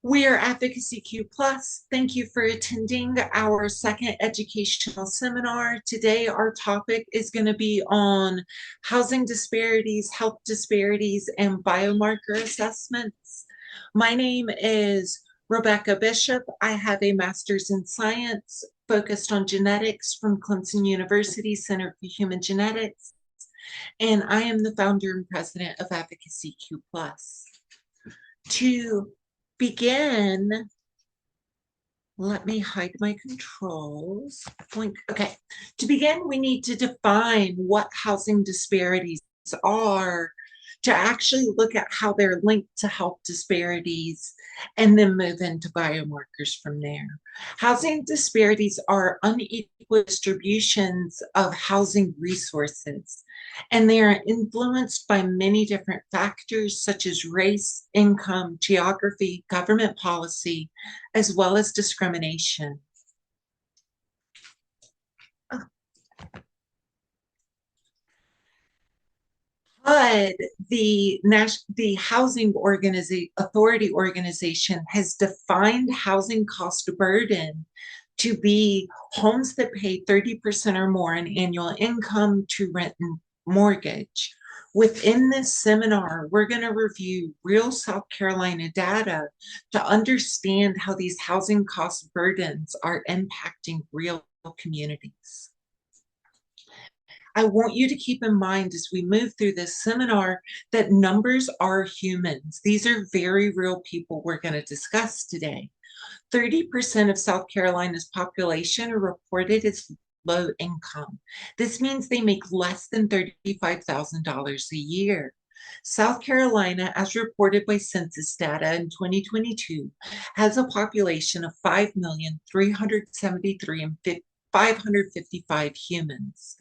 We are Advocacy Q Plus. Thank you for attending our second educational seminar. Today, our topic is going to be on housing disparities, health disparities, and biomarker assessments. My name is Rebecca Bishop. I have a master's in science focused on genetics from Clemson University Center for Human Genetics, and I am the founder and president of Advocacy Q Plus. To begin, let me hide my controls. Okay, to begin, we need to define what housing disparities are to actually look at how they're linked to health disparities and then move into biomarkers from there. Housing disparities are unequal distributions of housing resources, and they are influenced by many different factors such as race, income, geography, government policy, as well as discrimination. But the Housing Authority Organization has defined housing cost burden to be homes that pay 30% or more in annual income to rent and mortgage. Within this seminar, we're going to review real South Carolina data to understand how these housing cost burdens are impacting real communities. I want you to keep in mind as we move through this seminar that numbers are humans. These are very real people we're going to discuss today. 30% of South Carolina's population are reported as low income. This means they make less than $35,000 a year. South Carolina, as reported by census data in 2022, has a population of 5,373,555 humans.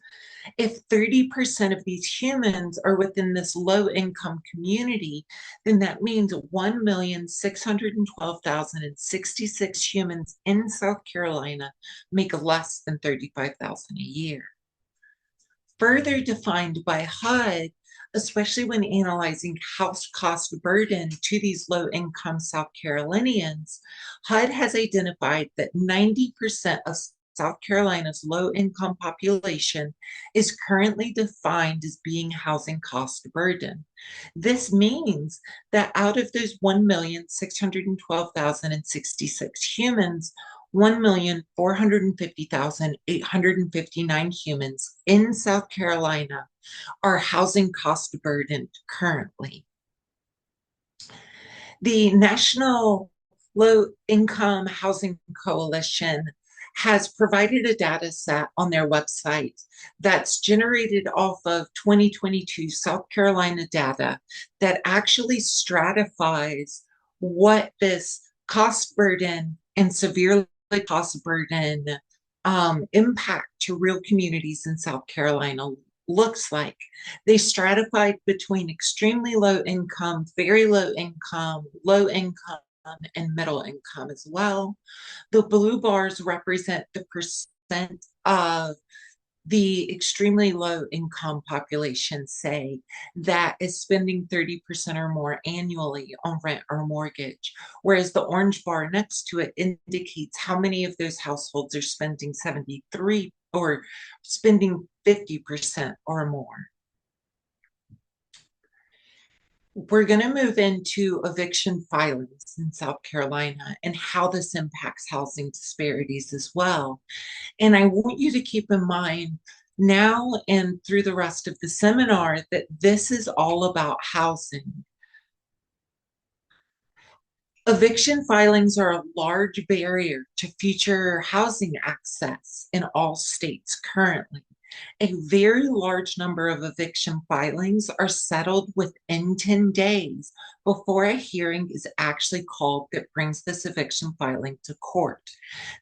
If 30% of these humans are within this low income community, then that means 1,612,066 humans in South Carolina make less than $35,000 a year. Further defined by HUD, especially when analyzing house cost burden to these low income South Carolinians, HUD has identified that 90% of South Carolina's low income population is currently defined as being housing cost burden. This means that out of those 1,612,066 humans, 1,450,859 humans in South Carolina are housing cost burdened currently. The National Low Income Housing Coalition has provided a data set on their website that's generated off of 2022 South Carolina data that actually stratifies what this cost burden and severely cost burden impact to real communities in South Carolina looks like. They stratified between extremely low income, very low income, and middle income as well. The blue bars represent the percent of the extremely low income population, say, that is spending 30% or more annually on rent or mortgage, whereas the orange bar next to it indicates how many of those households are spending 73 or spending 50% or more. We're going to move into eviction filings in South Carolina and how this impacts housing disparities as well. And I want you to keep in mind now and through the rest of the seminar that this is all about housing. Eviction filings are a large barrier to future housing access in all states currently. A very large number of eviction filings are settled within 10 days before a hearing is actually called that brings this eviction filing to court.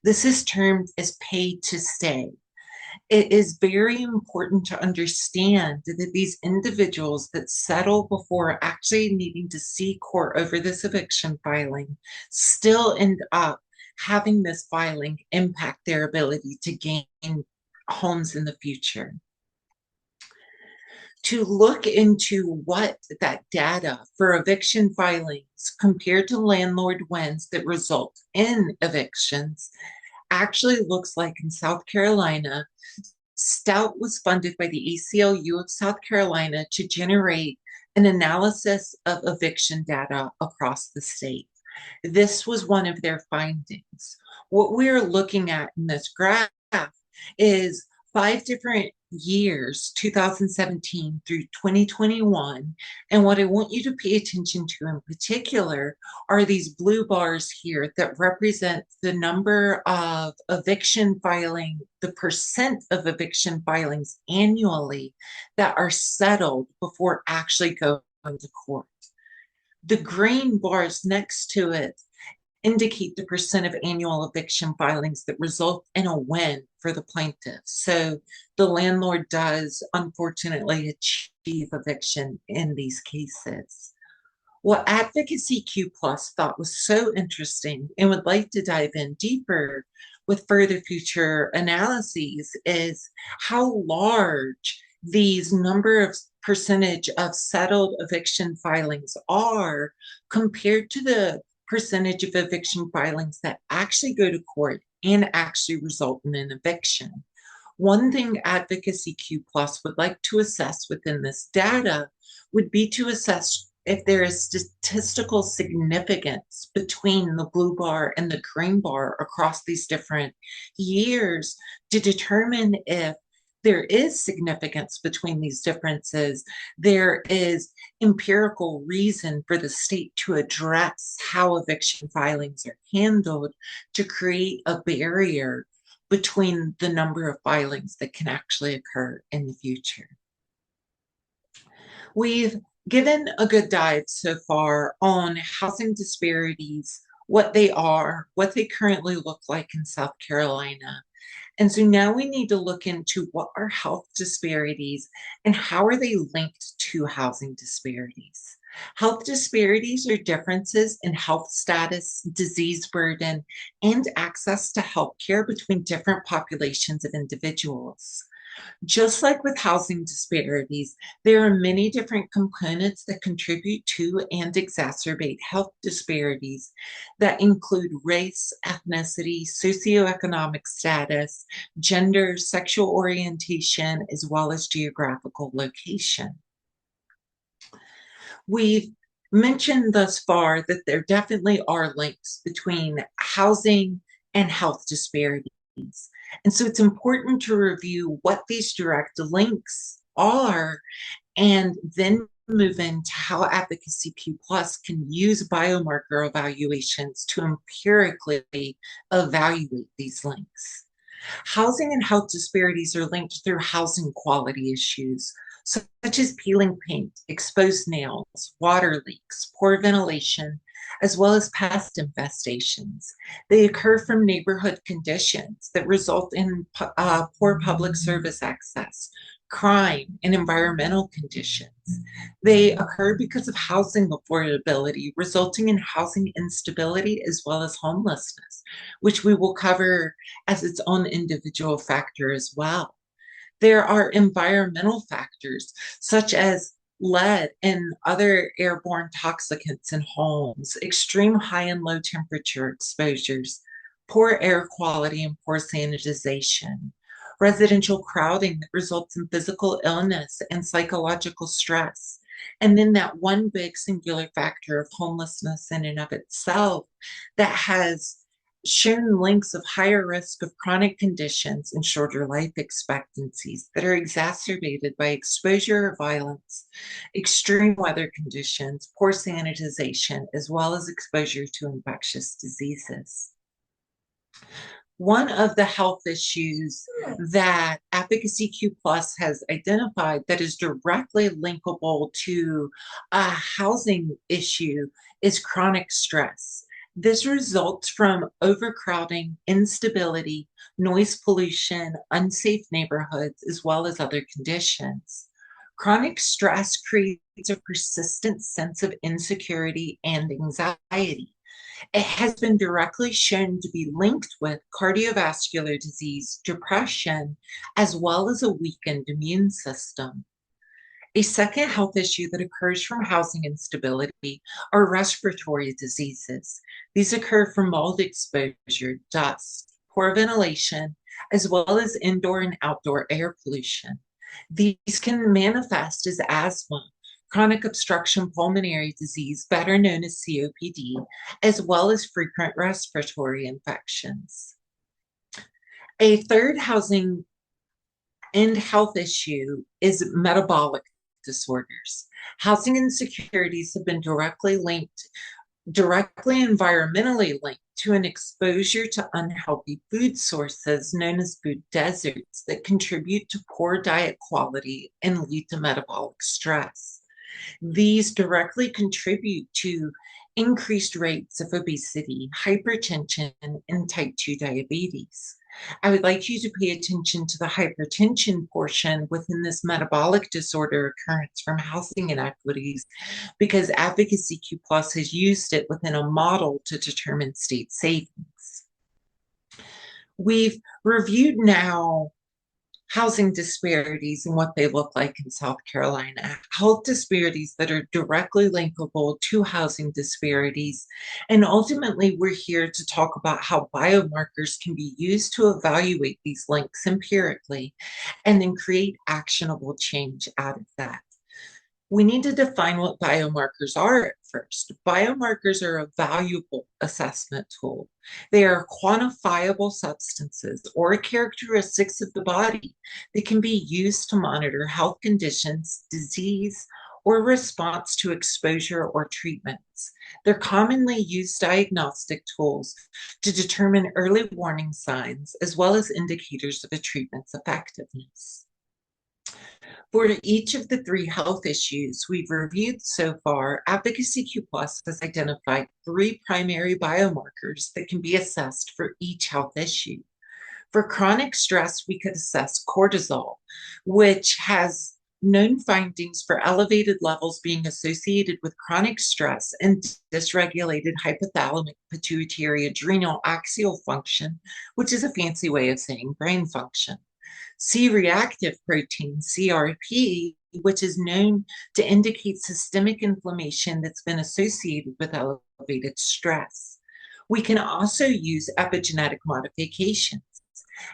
This is termed as paid to stay. It is very important to understand that these individuals that settle before actually needing to see court over this eviction filing still end up having this filing impact their ability to gain homes in the future. to look into what that data for eviction filings compared to landlord wins that result in evictions actually looks like in South Carolina. Stout was funded by the ACLU of South Carolina to generate an analysis of eviction data across the state. This was one of their findings. What we're looking at in this graph is 5 different years, 2017 through 2021. And what I want you to pay attention to in particular are these blue bars here that represent the number of eviction filing, the percent of eviction filings annually that are settled before actually going to court. The green bars next to it indicate the percent of annual eviction filings that result in a win for the plaintiff. So the landlord does unfortunately achieve eviction in these cases. What Advocacy Q Plus thought was so interesting and would like to dive in deeper with further future analyses is how large these number of percentage of settled eviction filings are compared to the percentage of eviction filings that actually go to court and actually result in an eviction. One thing Advocacy Q Plus would like to assess within this data would be to assess if there is statistical significance between the blue bar and the green bar across these different years to determine if there is significance between these differences. There is empirical reason for the state to address how eviction filings are handled to create a barrier between the number of filings that can actually occur in the future. We've given a good dive so far on housing disparities, what they are, what they currently look like in South Carolina. And so now we need to look into what are health disparities and how are they linked to housing disparities. Health disparities are differences in health status, disease burden, and access to health care between different populations of individuals. Just like with housing disparities, there are many different components that contribute to and exacerbate health disparities that include race, ethnicity, socioeconomic status, gender, sexual orientation, as well as geographical location. We've mentioned thus far that there definitely are links between housing and health disparities. And so it's important to review what these direct links are and then move into how Advocacy Q Plus can use biomarker evaluations to empirically evaluate these links. Housing and health disparities are linked through housing quality issues, such as peeling paint, exposed nails, water leaks, poor ventilation, as well as pest infestations. They occur from neighborhood conditions that result in poor public service access, crime, and environmental conditions. They occur because of housing affordability, resulting in housing instability as well as homelessness, which we will cover as its own individual factor as well. There are environmental factors such as lead and other airborne toxicants in homes, extreme high and low temperature exposures, poor air quality and poor sanitization, residential crowding that results in physical illness and psychological stress. And then that one big singular factor of homelessness in and of itself that has shown links of higher risk of chronic conditions and shorter life expectancies that are exacerbated by exposure or violence, extreme weather conditions, poor sanitization, as well as exposure to infectious diseases. One of the health issues that Advocacy Q Plus has identified that is directly linkable to a housing issue is chronic stress. This results from overcrowding, instability, noise pollution, unsafe neighborhoods, as well as other conditions. Chronic stress creates a persistent sense of insecurity and anxiety. It has been directly shown to be linked with cardiovascular disease, depression, as well as a weakened immune system. A second health issue that occurs from housing instability are respiratory diseases. These occur from mold exposure, dust, poor ventilation, as well as indoor and outdoor air pollution. These can manifest as asthma, chronic obstruction pulmonary disease, better known as COPD, as well as frequent respiratory infections. A third housing and health issue is metabolic disorders. Housing insecurities have been directly environmentally linked to an exposure to unhealthy food sources known as food deserts that contribute to poor diet quality and lead to metabolic stress. These directly contribute to increased rates of obesity, hypertension, and type 2 diabetes. I would like you to pay attention to the hypertension portion within this metabolic disorder occurrence from housing inequities because Advocacy Q Plus has used it within a model to determine state savings. We've reviewed now housing disparities and what they look like in South Carolina, health disparities that are directly linkable to housing disparities. And ultimately, we're here to talk about how biomarkers can be used to evaluate these links empirically and then create actionable change out of that. We need to define what biomarkers are at first. Biomarkers are a valuable assessment tool. They are quantifiable substances or characteristics of the body that can be used to monitor health conditions, disease, or response to exposure or treatments. They're commonly used diagnostic tools to determine early warning signs as well as indicators of a treatment's effectiveness. For each of the three health issues we've reviewed so far, Advocacy Q Plus has identified three primary biomarkers that can be assessed for each health issue. For chronic stress, we could assess cortisol, which has known findings for elevated levels being associated with chronic stress and dysregulated hypothalamic pituitary adrenal axial function, which is a fancy way of saying brain function. C-reactive protein, CRP, which is known to indicate systemic inflammation that's been associated with elevated stress. We can also use epigenetic modifications.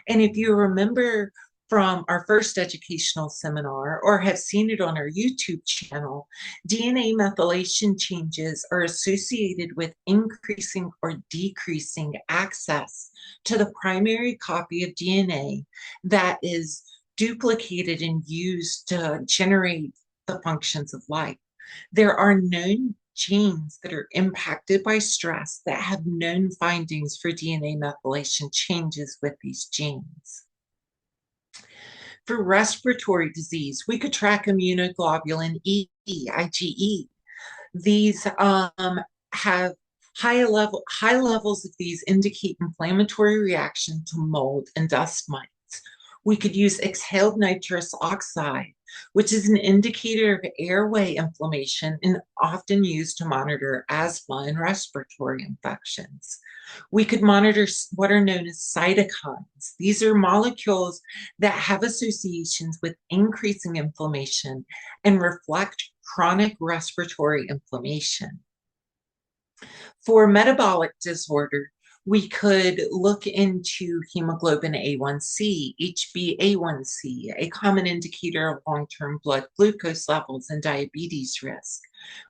And if you remember from our first educational seminar or have seen it on our YouTube channel, DNA methylation changes are associated with increasing or decreasing access to the primary copy of DNA that is duplicated and used to generate the functions of life. There are known genes that are impacted by stress that have known findings for DNA methylation changes with these genes. For respiratory disease, we could track immunoglobulin E, IgE. These have high levels of these indicate inflammatory reaction to mold and dust mites. We could use exhaled nitrous oxide, which is an indicator of airway inflammation and often used to monitor asthma and respiratory infections. We could monitor what are known as cytokines. These are molecules that have associations with increasing inflammation and reflect chronic respiratory inflammation. For metabolic disorder, we could look into hemoglobin A1C, HbA1c, a common indicator of long-term blood glucose levels and diabetes risk.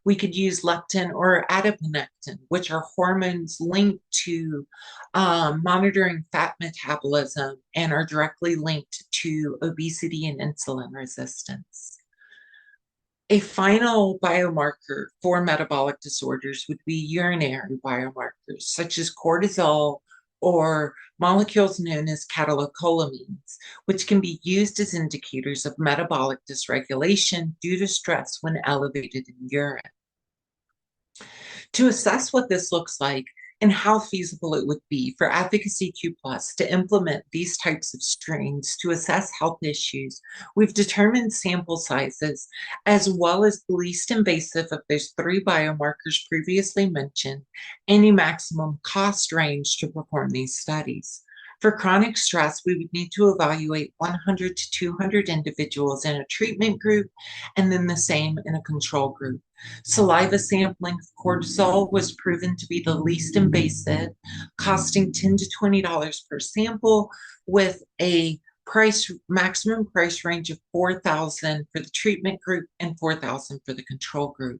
We could use leptin or adiponectin, which are hormones linked to monitoring fat metabolism and are directly linked to obesity and insulin resistance. A final biomarker for metabolic disorders would be urinary biomarkers, such as cortisol or molecules known as catecholamines, which can be used as indicators of metabolic dysregulation due to stress when elevated in urine. To assess what this looks like and how feasible it would be for Advocacy Q Plus to implement these types of screens to assess health issues, we've determined sample sizes as well as the least invasive of those three biomarkers previously mentioned and a maximum cost range to perform these studies. For chronic stress, we would need to evaluate 100 to 200 individuals in a treatment group and then the same in a control group. Saliva sampling of cortisol was proven to be the least invasive, costing $10 to $20 per sample, with a maximum price range of $4,000 for the treatment group and $4,000 for the control group.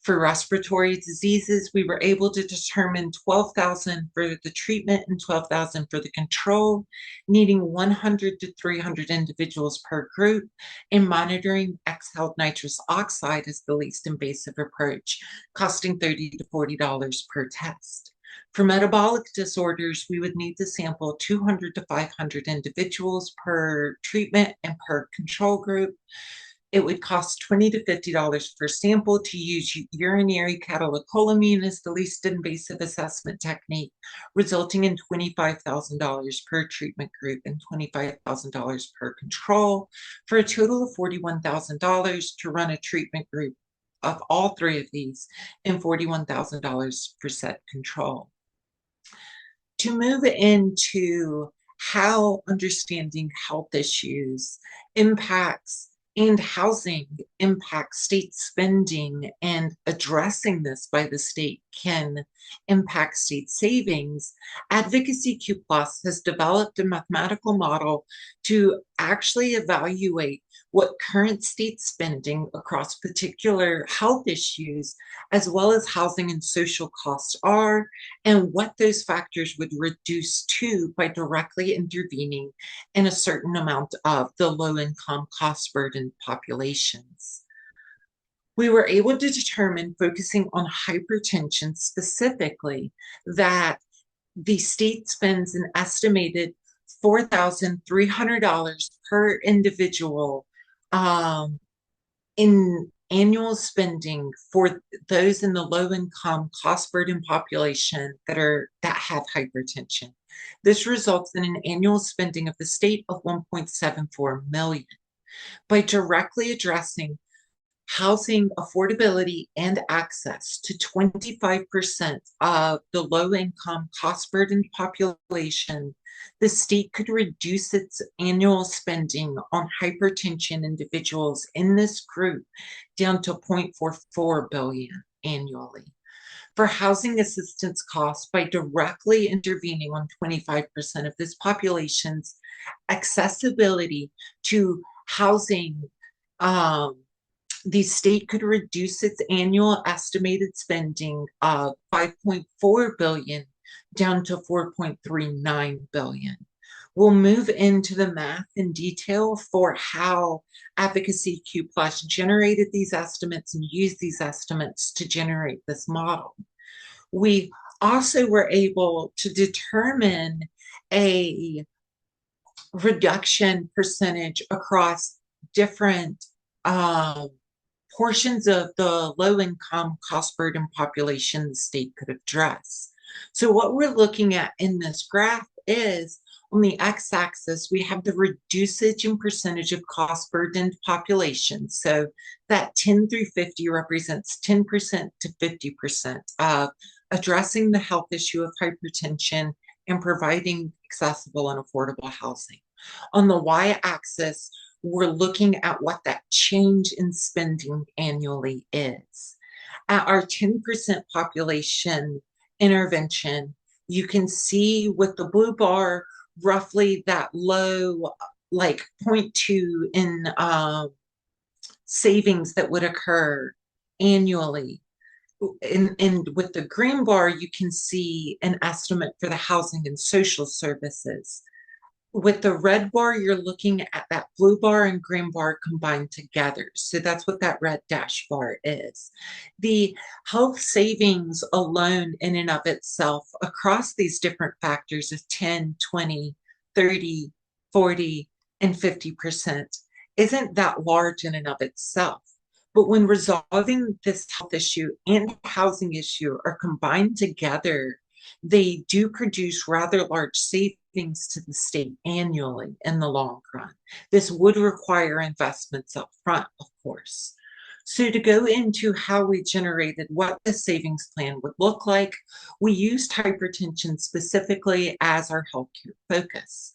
For respiratory diseases, we were able to determine 12,000 for the treatment and 12,000 for the control, needing 100 to 300 individuals per group, and monitoring exhaled nitrous oxide as the least invasive approach, costing $30 to $40 per test. For metabolic disorders, we would need to sample 200 to 500 individuals per treatment and per control group. It would cost $20 to $50 per sample to use urinary catecholamine as the least invasive assessment technique, resulting in $25,000 per treatment group and $25,000 per control, for a total of $41,000 to run a treatment group of all three of these and $41,000 for set control. To move into how understanding health issues impacts and housing impacts state spending, and addressing this by the state can impact state savings, Advocacy Q Plus has developed a mathematical model to actually evaluate what current state spending across particular health issues, as well as housing and social costs are, and what those factors would reduce to by directly intervening in a certain amount of the low-income, cost-burdened populations. We were able to determine, focusing on hypertension specifically, that the state spends an estimated $4,300 per individual in annual spending for those in the low-income, cost-burdened population that have hypertension. This results in an annual spending of the state of $1.74 million. By directly addressing housing affordability and access to 25% of the low-income, cost-burdened population, the state could reduce its annual spending on hypertension individuals in this group down to $0.44 billion annually. For housing assistance costs, by directly intervening on 25% of this population's accessibility to housing, the state could reduce its annual estimated spending of $5.4 billion down to $4.39 billion. We'll move into the math in detail for how Advocacy Q Plus generated these estimates and used these estimates to generate this model. We also were able to determine a reduction percentage across different portions of the low-income, cost-burdened population the state could address. So what we're looking at in this graph is, on the x-axis, we have the reducage in percentage of cost-burdened population. So that 10 through 50 represents 10% to 50% of addressing the health issue of hypertension and providing accessible and affordable housing. On the y-axis, we're looking at what that change in spending annually is. At our 10% population intervention, you can see with the blue bar, roughly that low, like 0.2 in savings that would occur annually. And with the green bar, you can see an estimate for the housing and social services. With the red bar, you're looking at that blue bar and green bar combined together. So that's what that red dash bar is. The health savings alone in and of itself across these different factors of 10, 20, 30, 40, and 50% isn't that large in and of itself. But when resolving this health issue and housing issue are combined together, they do produce rather large savings to the state annually in the long run. This would require investments up front, of course. So to go into how we generated what the savings plan would look like, we used hypertension specifically as our healthcare focus.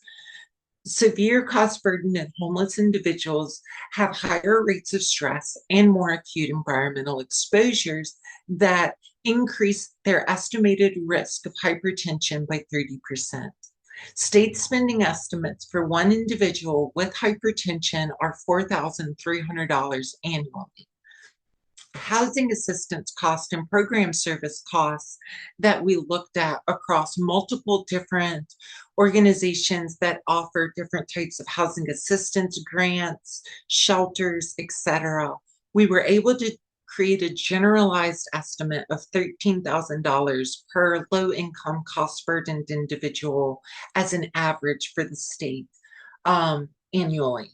Severe cost burden and homeless individuals have higher rates of stress and more acute environmental exposures that increase their estimated risk of hypertension by 30%. State spending estimates for one individual with hypertension are $4,300 annually. Housing assistance cost and program service costs that we looked at across multiple different organizations that offer different types of housing assistance grants, shelters, etc. We were able to create a generalized estimate of $13,000 per low income cost burdened individual as an average for the state annually.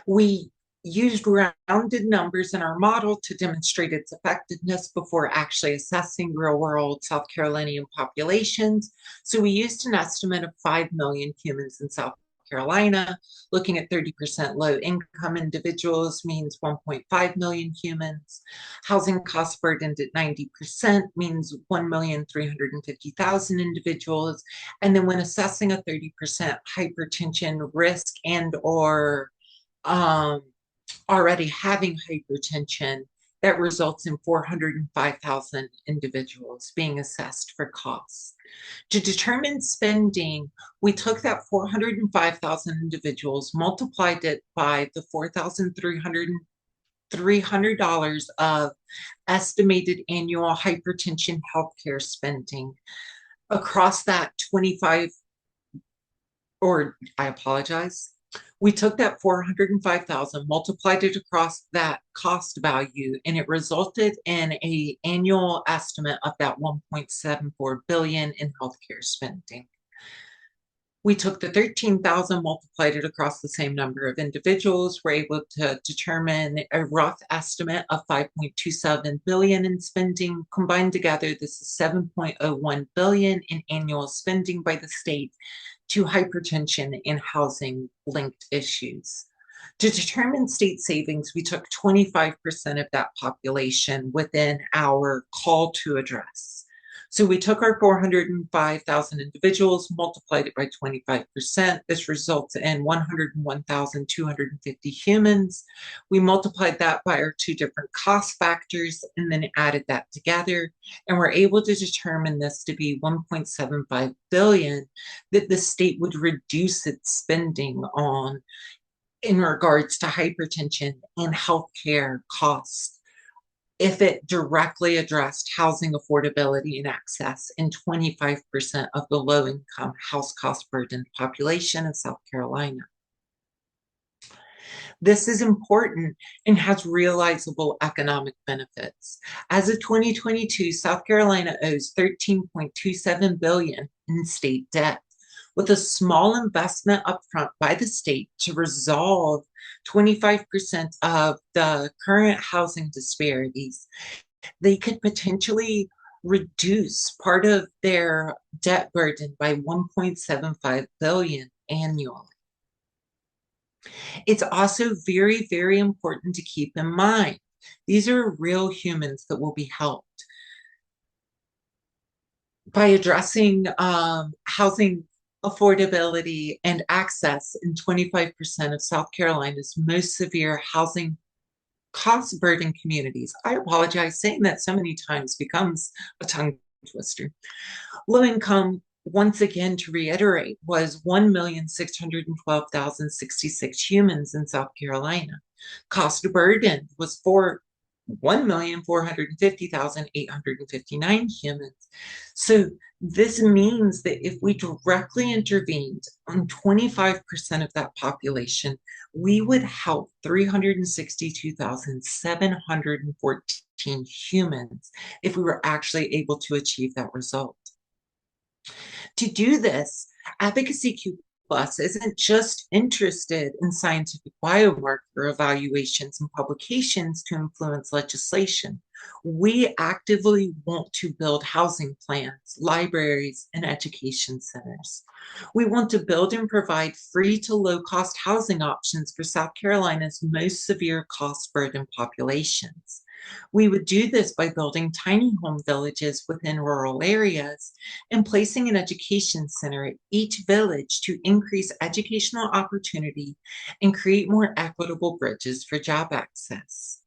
We used rounded numbers in our model to demonstrate its effectiveness before actually assessing real-world South Carolinian populations. So we used an estimate of 5 million humans in South Carolina. Looking at 30% low-income individuals means 1.5 million humans. Housing cost burdened at 90% means 1,350,000 individuals. And then when assessing a 30% hypertension risk and or already having hypertension, that results in 405,000 individuals being assessed for costs. To determine spending, we took that 405,000 individuals, multiplied it by the $4,300 of estimated annual hypertension healthcare spending across that 25, or I apologize, we took that 405,000, multiplied it across that cost value, and it resulted in an annual estimate of that 1.74 billion in healthcare spending. We took the 13,000, multiplied it across the same number of individuals, were able to determine a rough estimate of 5.27 billion in spending. Combined together, this is 7.01 billion in annual spending by the state to hypertension and housing linked issues. To determine state savings, we took 25% of that population within our call to address. So we took our 405,000 individuals, multiplied it by 25%. This results in 101,250 humans. We multiplied that by our two different cost factors and then added that together. And we're able to determine this to be 1.75 billion that the state would reduce its spending on in regards to hypertension and healthcare costs if it directly addressed housing affordability and access in 25% of the low-income house cost burdened population in South Carolina. This is important and has realizable economic benefits. As of 2022, South Carolina owes $13.27 billion in state debt. With a small investment upfront by the state to resolve 25% of the current housing disparities, they could potentially reduce part of their debt burden by 1.75 billion annually. It's also very, very important to keep in mind, these are real humans that will be helped. By addressing housing affordability and access in 25% of South Carolina's most severe housing cost burden communities. I apologize, saying that so many times becomes a tongue twister. Low income, once again, to reiterate, was 1,612,066 humans in South Carolina. Cost burden was 1,450,859 humans. So this means that if we directly intervened on 25% of that population, we would help 362,714 humans if we were actually able to achieve that result. To do this, Advocacy Q Plus isn't just interested in scientific biomarker evaluations and publications to influence legislation. We actively want to build housing plans, libraries, and education centers. We want to build and provide free to low cost housing options for South Carolina's most severe cost burden populations. We would do this by building tiny home villages within rural areas and placing an education center at each village to increase educational opportunity and create more equitable bridges for job access.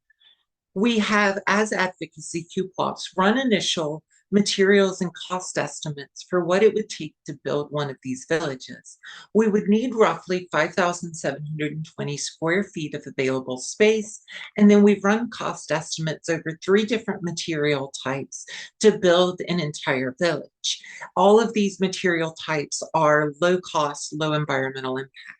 We have, as Advocacy Q Plus, run initial materials and cost estimates for what it would take to build one of these villages. We would need roughly 5,720 square feet of available space, and then we've run cost estimates over 3 different material types to build an entire village. All of these material types are low cost, low environmental impact.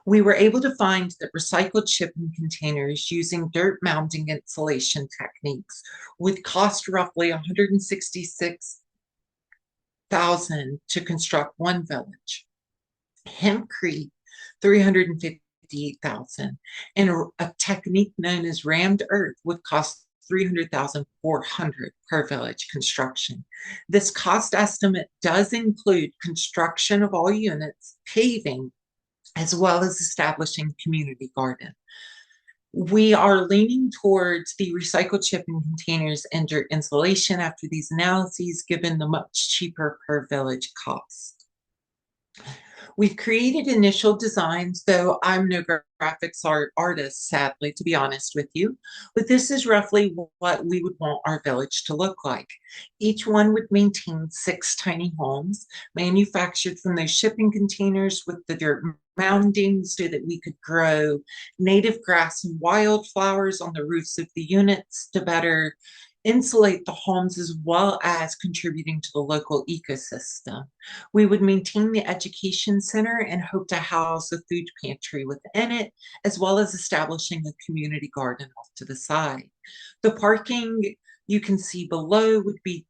We were able to find that recycled shipping containers using dirt mounding insulation techniques would cost roughly $166,000 to construct one village. Hempcrete, $358,000, and a technique known as rammed earth would cost $300,400 per village construction. This cost estimate does include construction of all units, paving, as well as establishing a community garden. We are leaning towards the recycled shipping containers and dirt insulation after these analyses, given the much cheaper per village cost. We've created initial designs, though I'm no graphics artist, sadly, to be honest with you, but this is roughly what we would want our village to look like. Each one would maintain 6 tiny homes manufactured from those shipping containers with the dirt mounding so that we could grow native grass and wildflowers on the roofs of the units to better insulate the homes as well as contributing to the local ecosystem. We would maintain the education center and hope to house a food pantry within it, as well as establishing a community garden off to the side. The parking you can see below would be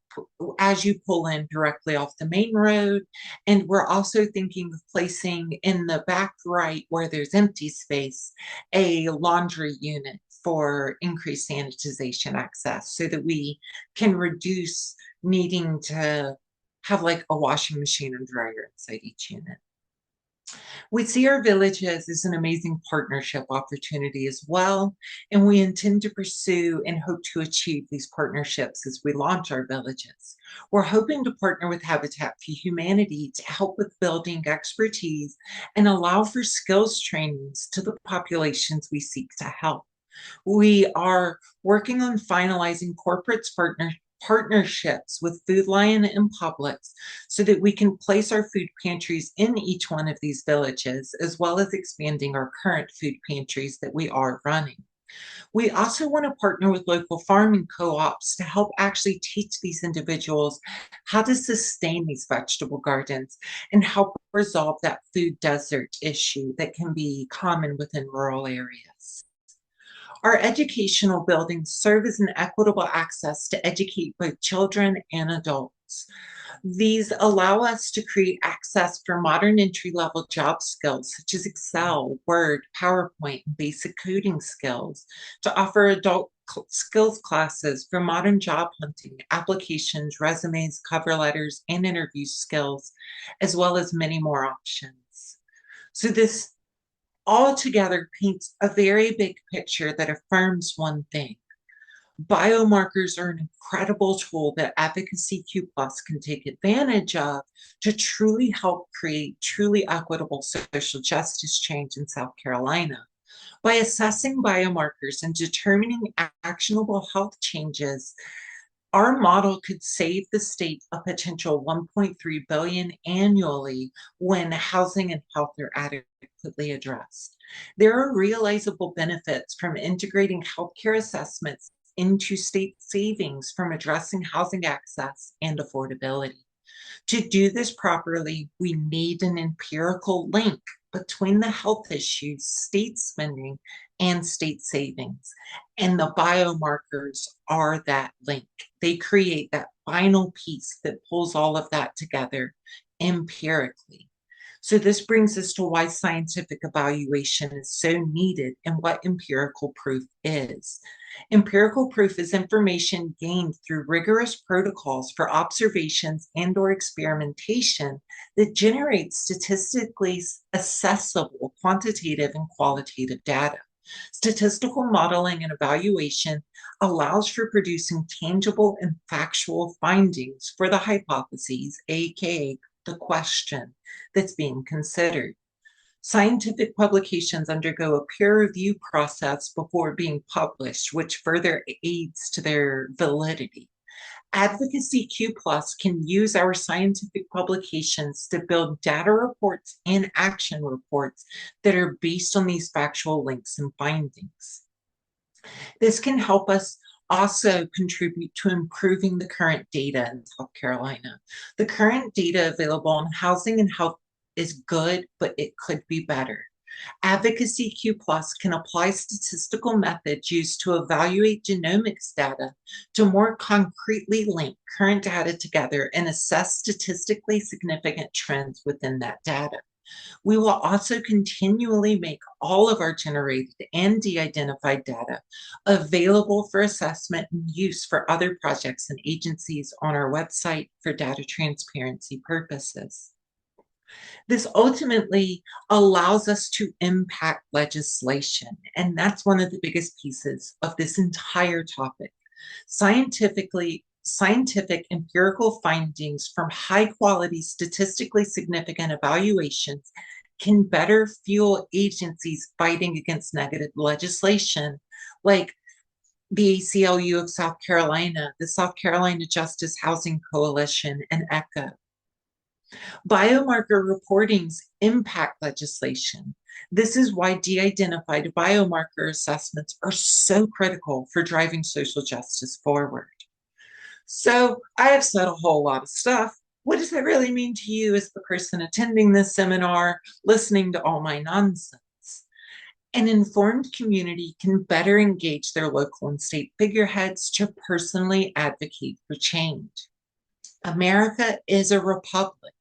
as you pull in directly off the main road. And we're also thinking of placing in the back right where there's empty space, a laundry unit for increased sanitization access so that we can reduce needing to have like a washing machine and dryer inside each unit. We see our villages as an amazing partnership opportunity as well, and we intend to pursue and hope to achieve these partnerships as we launch our villages. We're hoping to partner with Habitat for Humanity to help with building expertise and allow for skills trainings to the populations we seek to help. We are working on finalizing corporate partnerships with Food Lion and Publix so that we can place our food pantries in each one of these villages, as well as expanding our current food pantries that we are running. We also want to partner with local farming co-ops to help actually teach these individuals how to sustain these vegetable gardens and help resolve that food desert issue that can be common within rural areas. Our educational buildings serve as an equitable access to educate both children and adults. These allow us to create access for modern entry-level job skills such as Excel, Word, PowerPoint, and basic coding skills, to offer adult skills classes for modern job hunting, applications, resumes, cover letters, and interview skills, as well as many more options. So this altogether paints a very big picture that affirms one thing. Biomarkers are an incredible tool that Advocacy Q Plus can take advantage of to truly help create truly equitable social justice change in South Carolina. By assessing biomarkers and determining actionable health changes, our model could save the state a potential $1.3 billion annually when housing and health are adequately addressed. There are realizable benefits from integrating healthcare assessments into state savings from addressing housing access and affordability. To do this properly, we need an empirical link between the health issues, state spending, and state savings. And the biomarkers are that link. They create that final piece that pulls all of that together empirically. So this brings us to why scientific evaluation is so needed and what empirical proof is. Empirical proof is information gained through rigorous protocols for observations and or experimentation that generates statistically accessible quantitative and qualitative data. Statistical modeling and evaluation allows for producing tangible and factual findings for the hypotheses, aka the question that's being considered. Scientific publications undergo a peer review process before being published, which further aids to their validity. Advocacy Q Plus can use our scientific publications to build data reports and action reports that are based on these factual links and findings. This can help us also contribute to improving the current data in South Carolina. The current data available on housing and health is good, but it could be better. Advocacy Q Plus can apply statistical methods used to evaluate genomics data to more concretely link current data together and assess statistically significant trends within that data. We will also continually make all of our generated and de-identified data available for assessment and use for other projects and agencies on our website for data transparency purposes. This ultimately allows us to impact legislation, and that's one of the biggest pieces of this entire topic. Scientific empirical findings from high quality, statistically significant evaluations can better fuel agencies fighting against negative legislation, like the ACLU of South Carolina, the South Carolina Justice Housing Coalition, and ECHO. Biomarker reportings impact legislation. This is why de-identified biomarker assessments are so critical for driving social justice forward. So I have said a whole lot of stuff. What does that really mean to you as the person attending this seminar, listening to all my nonsense? An informed community can better engage their local and state figureheads to personally advocate for change. America is a republic.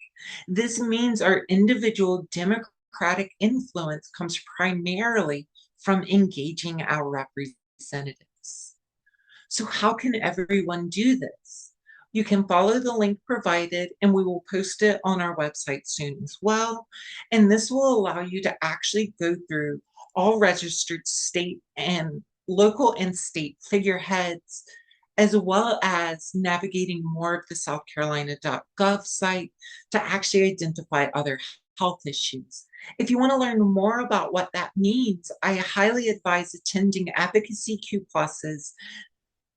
This means our individual democratic influence comes primarily from engaging our representatives. So how can everyone do this? You can follow the link provided, and we will post it on our website soon as well. And this will allow you to actually go through all registered state and local and state figureheads, as well as navigating more of the southcarolina.gov site to actually identify other health issues. If you want to learn more about what that means, I highly advise attending Advocacy Q Plus's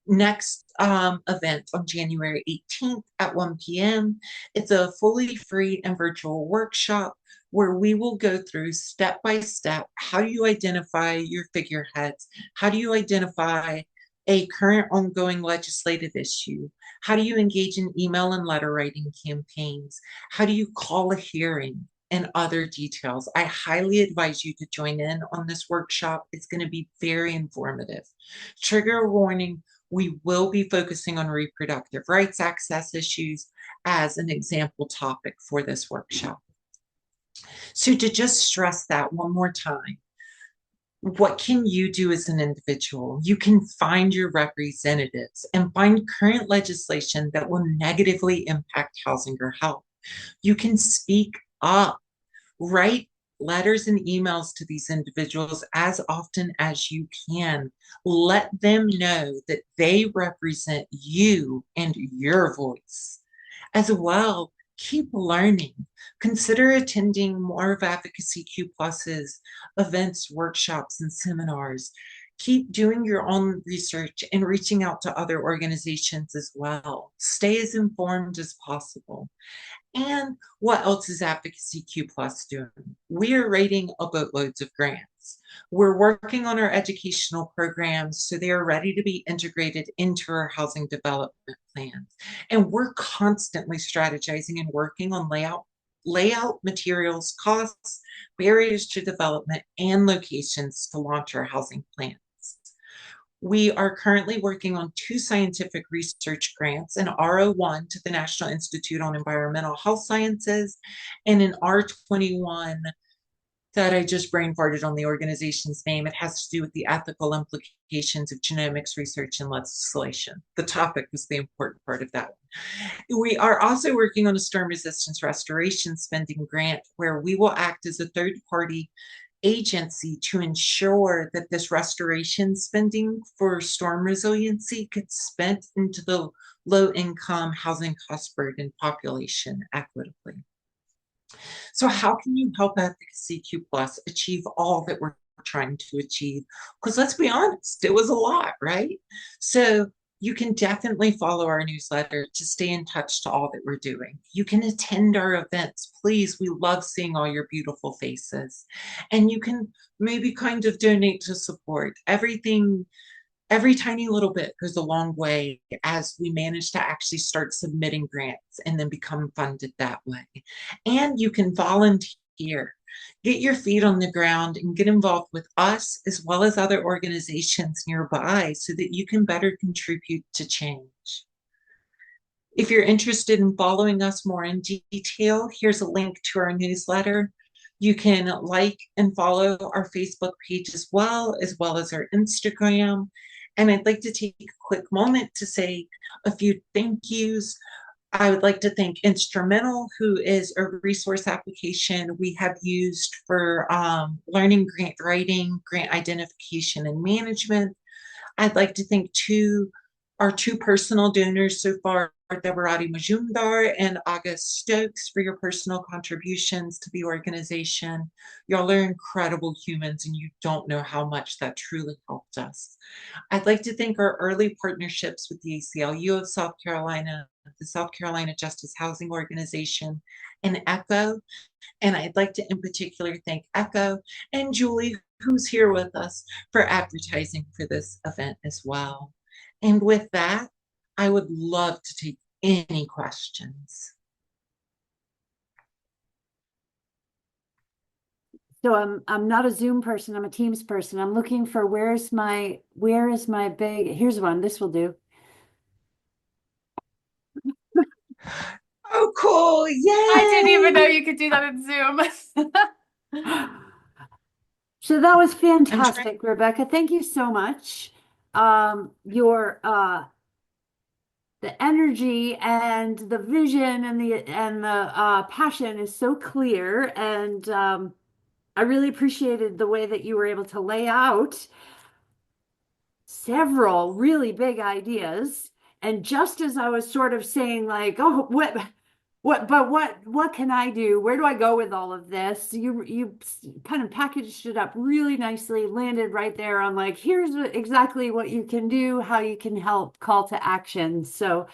next event on January 18th at 1 p.m. It's a fully free and virtual workshop where we will go through step by step. How do you identify your figureheads? How do you identify a current ongoing legislative issue? How do you engage in email and letter writing campaigns? How do you call a hearing? And other details. I highly advise you to join in on this workshop. It's going to be very informative. Trigger warning, we will be focusing on reproductive rights access issues as an example topic for this workshop. So to just stress that one more time, what can you do as an individual? You can find your representatives and find current legislation that will negatively impact housing or health. You can speak up, write letters and emails to these individuals as often as you can. Let them know that they represent you and your voice. As well, keep learning. Consider attending more of Advocacy Q Plus's events, workshops, and seminars. Keep doing your own research and reaching out to other organizations as well. Stay as informed as possible. And what else is Advocacy Q Plus doing? We are writing a boatloads of grants. We're working on our educational programs so they are ready to be integrated into our housing development plans. And we're constantly strategizing and working on layout materials, costs, barriers to development, and locations to launch our housing plans. We are currently working on two scientific research grants, an R01 to the National Institute on Environmental Health Sciences and an R21 that I just brain farted on the organization's name. It has to do with the ethical implications of genomics research and legislation. The topic was the important part of that one. We are also working on a storm resistance restoration spending grant where we will act as a third party agency to ensure that this restoration spending for storm resiliency gets spent into the low income housing cost burden population equitably. So how can you help Advocacy Q Plus achieve all that we're trying to achieve? Because let's be honest, it was a lot, right? So you can definitely follow our newsletter to stay in touch to all that we're doing. You can attend our events. Please, we love seeing all your beautiful faces. And you can maybe kind of donate to support. Every tiny little bit goes a long way as we manage to actually start submitting grants and then become funded that way. And you can volunteer, get your feet on the ground and get involved with us as well as other organizations nearby so that you can better contribute to change. If you're interested in following us more in detail, here's a link to our newsletter. You can like and follow our Facebook page as well as our Instagram. And I'd like to take a quick moment to say a few thank yous. I would like to thank Instrumental, who is a resource application we have used for learning grant writing, grant identification, and management. I'd like to thank our two personal donors so far, Debarati Majumdar and August Stokes, for your personal contributions to the organization. Y'all are incredible humans, and you don't know how much that truly helped us. I'd like to thank our early partnerships with the ACLU of South Carolina, the South Carolina Justice Housing Organization, and ECHO. And I'd like to in particular thank ECHO and Julie, who's here with us, for advertising for this event as well. And with that, I would love to take any questions. So I'm not a Zoom person, I'm a Teams person. I'm looking for where is my big, here's one, this will do. Oh, cool. Yay. I didn't even know you could do that in Zoom. So that was fantastic, Rebecca. Thank you so much. Your the energy and the vision and the passion is so clear, and I really appreciated the way that you were able to lay out several really big ideas. And just as I was sort of saying, like, oh, what can I do? Where do I go with all of this? You kind of packaged it up really nicely, landed right there on like, here's exactly what you can do, how you can help, call to action. So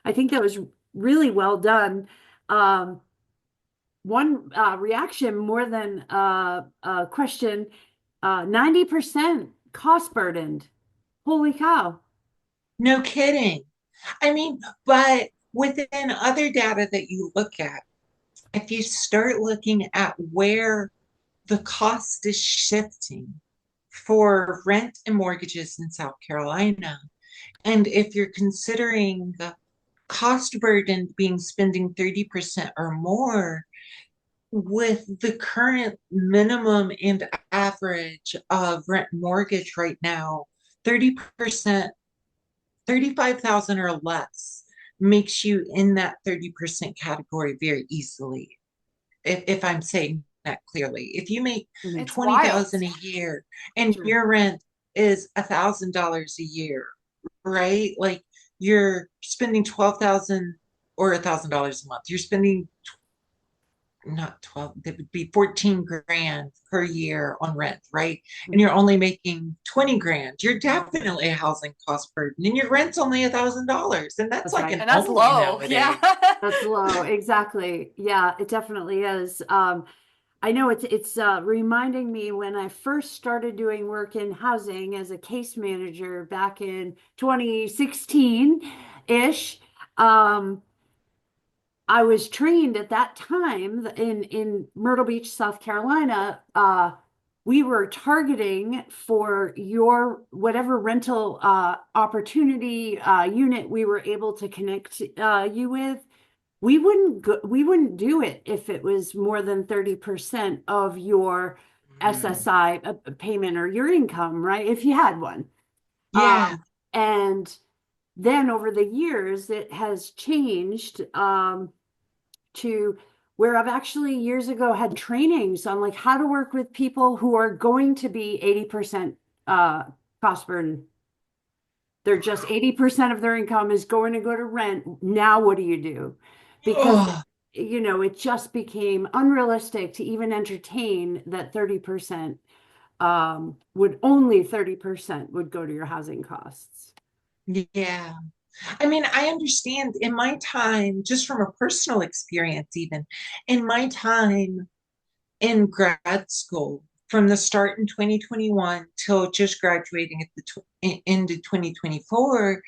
I think that was really well done. One reaction more than a question, 90% cost burdened. Holy cow. No kidding. I mean, but within other data that you look at, if you start looking at where the cost is shifting for rent and mortgages in South Carolina, and if you're considering the cost burden being spending 30% or more, with the current minimum and average of rent mortgage right now, 30%, 35,000 or less makes you in that 30% category very easily. If I'm saying that clearly, if you make It's 20,000 wild. a year and Sure. your rent is $1,000 a year, right? Like you're spending 12,000 or $1,000 a month. You're spending not 12, that would be 14 grand per year on rent, right? And you're only making 20 grand. You're definitely a housing cost burden, and your rent's only $1,000. And that's like right. an And that's only low. Yeah. nowadays. That's low. Exactly. Yeah, it definitely is. I know it's reminding me when I first started doing work in housing as a case manager back in 2016-ish. I was trained at that time in Myrtle Beach, South Carolina, we were targeting for your whatever rental opportunity unit we were able to connect you with. We wouldn't do it if it was more than 30% of your Mm. SSI payment or your income, right? If you had one. Yeah. And then over the years, it has changed to where I've actually years ago had trainings on like how to work with people who are going to be 80% cost burden. They're just 80% of their income is going to go to rent. Now, what do you do? Because, Oh, it just became unrealistic to even entertain that 30% would only 30% would go to your housing costs. yeah. I mean, I understand in my time, just from a personal experience, even in my time in grad school, from the start in 2021 till just graduating at the end of 2024,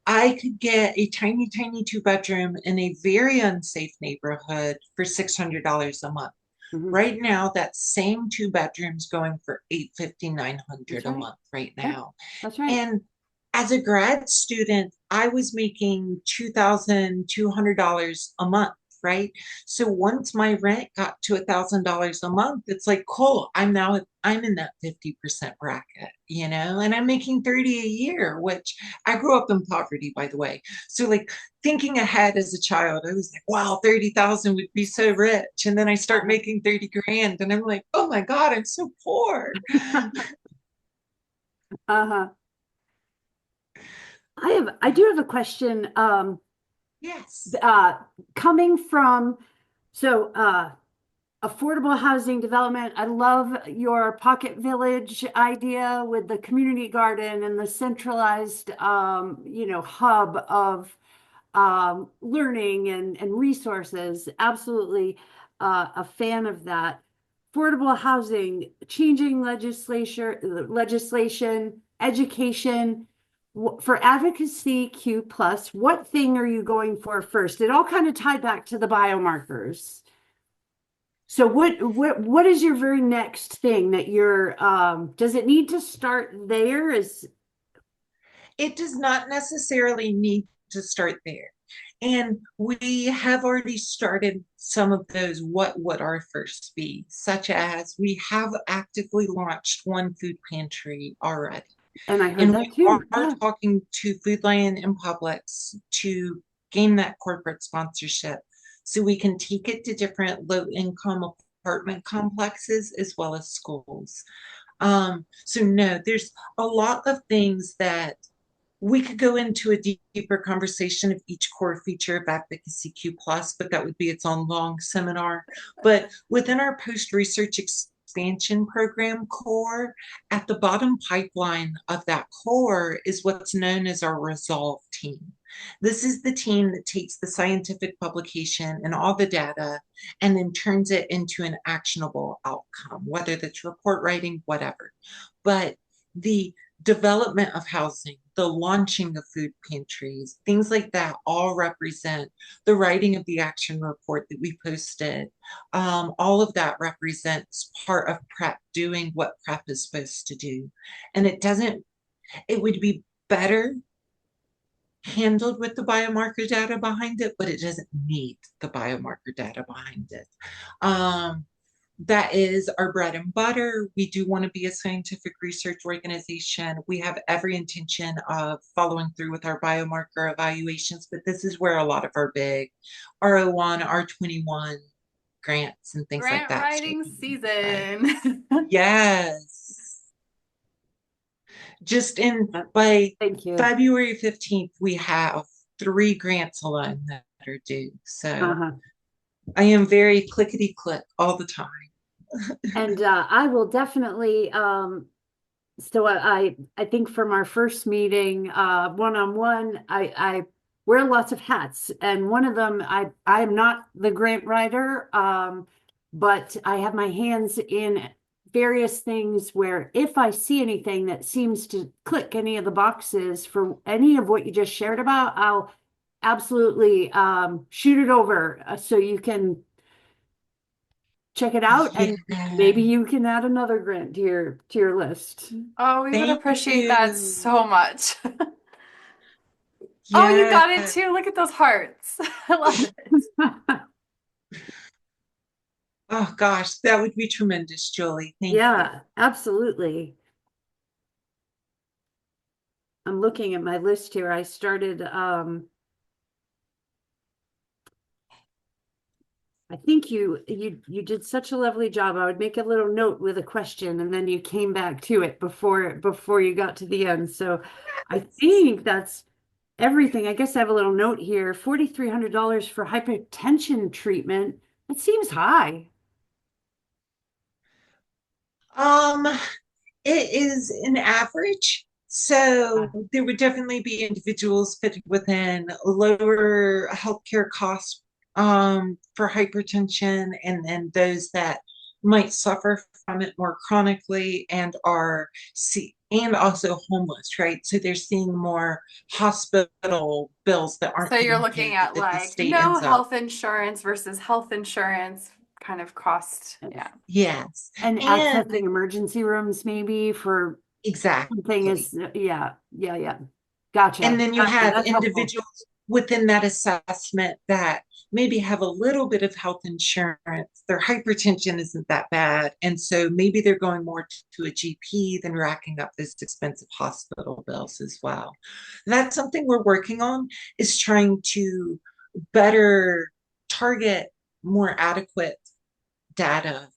I could get a tiny, tiny two-bedroom in a very unsafe neighborhood for $600 a month. Mhm. Right now, that same two bedrooms going for 850, nine That's hundred a right. month right Yeah, now. that's right. And as a grad student, I was making $2,200 a month, right? So once my rent got to $1,000 a month, it's like, cool, I'm in that 50% bracket, and I'm making 30 a year, which I grew up in poverty, by the way. So like thinking ahead as a child, I was like, wow, 30,000 would be so rich. And then I start Uh-huh. making 30 grand and I'm like, oh my God, I'm so poor. Uh-huh. I do have a question. Yes. Uh, Coming from so affordable housing development. I love your pocket village idea with the community garden and the centralized, hub of learning and resources. Absolutely a fan of that. Affordable housing, changing legislation, education. For Advocacy Q plus, what thing are you going for first? It all kind of tied back to the biomarkers. So what is your very next thing that you're does it need to start there? Is It does not necessarily need to start there. And we have already started some of those what would our first be, such as we have actively launched one food pantry already. and I heard And that we too. are Yeah. talking to Food Lion and Publix to gain that corporate sponsorship so we can take it to different low income apartment complexes as well as schools. So no, there's a lot of things that we could go into a deeper conversation of each core feature of Advocacy Q plus, but that would be its own long seminar. But within our post-research expansion program core, at the bottom pipeline of that core is what's known as our resolve team. This is the team that takes the scientific publication and all the data and then turns it into an actionable outcome, whether that's report writing, whatever. But the development of housing, the launching of food pantries, things like that all represent the writing of the action report that we posted. All of that represents part of prep, doing what prep is supposed to do. And it would be better handled with the biomarker data behind it, but it doesn't need the biomarker data behind it. That is our bread and butter. We do want to be a scientific research organization. We have every intention of following through with our biomarker evaluations, but this is where a lot of our big R01, R21 grants and things like Grant that start writing coming into play. season. Yes. Just in by Thank you. February 15th, we have 3 grants alone that are due. So Uh-huh. I am very clickety click all the time. And I will definitely so I think from our first meeting one-on-one I wear lots of hats, and one of them I'm not the grant writer, but I have my hands in various things where if I see anything that seems to click any of the boxes for any of what you just shared about, I'll absolutely shoot it over so you can check it out, Yeah. and maybe you can add another grant to your list. Oh, we would Thank appreciate that you. so much. Oh, you Yeah. got it too. Look at those hearts. I love it. Oh gosh, that would be tremendous, Julie. Thank you. Yeah, absolutely. I'm looking at my list here. I started I think you did such a lovely job. I would make a little note with a question and then you came back to it before you got to the end. So I think that's everything. I guess I have a little note here. $4,300 for hypertension treatment. That seems high. Um, it is an average. So there would definitely be individuals fitted within lower healthcare costs for hypertension, and then those that might suffer from it more chronically and are see and also homeless, right? So they're seeing more hospital bills that aren't So you're getting looking paid at that the like state no ends up. health insurance versus health insurance kind of cost. Yeah. Yes. And And accessing emergency rooms maybe for something exactly. is, yeah, yeah, yeah. And Gotcha. then you Gotcha. have That's helpful. individuals within that assessment that maybe have a little bit of health insurance. Their hypertension isn't that bad. And so maybe they're going more to a GP than racking up those expensive hospital bills as well. That's something we're working on, is trying to better target more adequate data,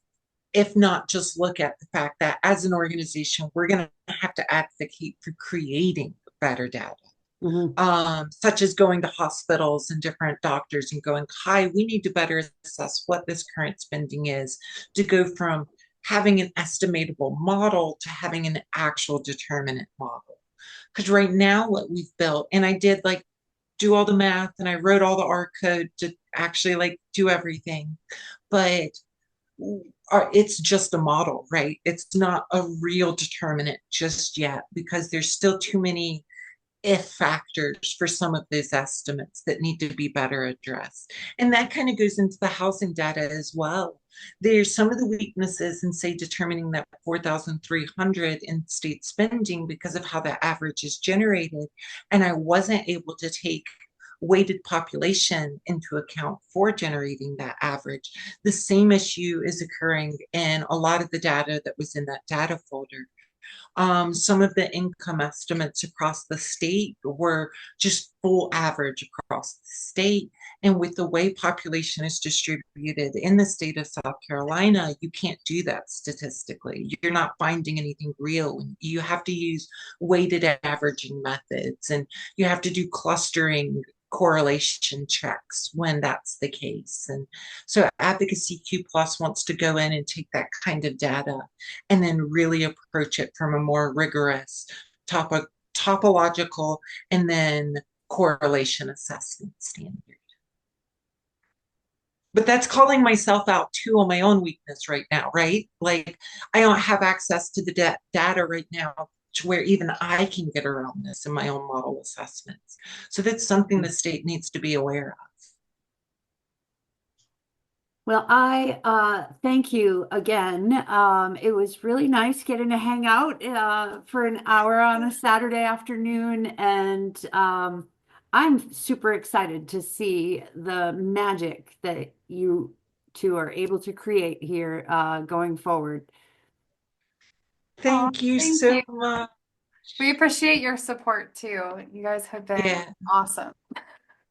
if not just look at the fact that as an organization, we're going to have to advocate for creating better data, Mhm. such as going to hospitals and different doctors and going, hi, we need to better assess what this current spending is, to go from having an estimatable model to having an actual determinant model. Because right now, what we've built, and I did like do all the math and I wrote all the R code to actually like do everything, but it's just a model, right? It's not a real determinant just yet because there's still too many if factors for some of those estimates that need to be better addressed. And that kind of goes into the housing data as well. There's some of the weaknesses in, say, determining that 4,300 in state spending because of how that average is generated. And I wasn't able to take weighted population into account for generating that average. The same issue is occurring in a lot of the data that was in that data folder. Some of the income estimates across the state were just full average across the state. And with the way population is distributed in the state of South Carolina, you can't do that statistically. You're not finding anything real. You have to use weighted averaging methods, and you have to do clustering correlation checks when that's the case. And so Advocacy Q Plus wants to go in and take that kind of data and then really approach it from a more rigorous topological and then correlation assessment standard. But that's calling myself out too on my own weakness right now, right? Like I don't have access to the data right now to where even I can get around this in my own model assessments. So that's something the state needs to be aware of. Well, I thank you again. It was really nice getting to hang out for an hour on a Saturday afternoon, and I'm super excited to see the magic that you two are able to create here going forward. Oh, Thank you thank so you. much. We appreciate your support too. You guys have been Yeah. awesome.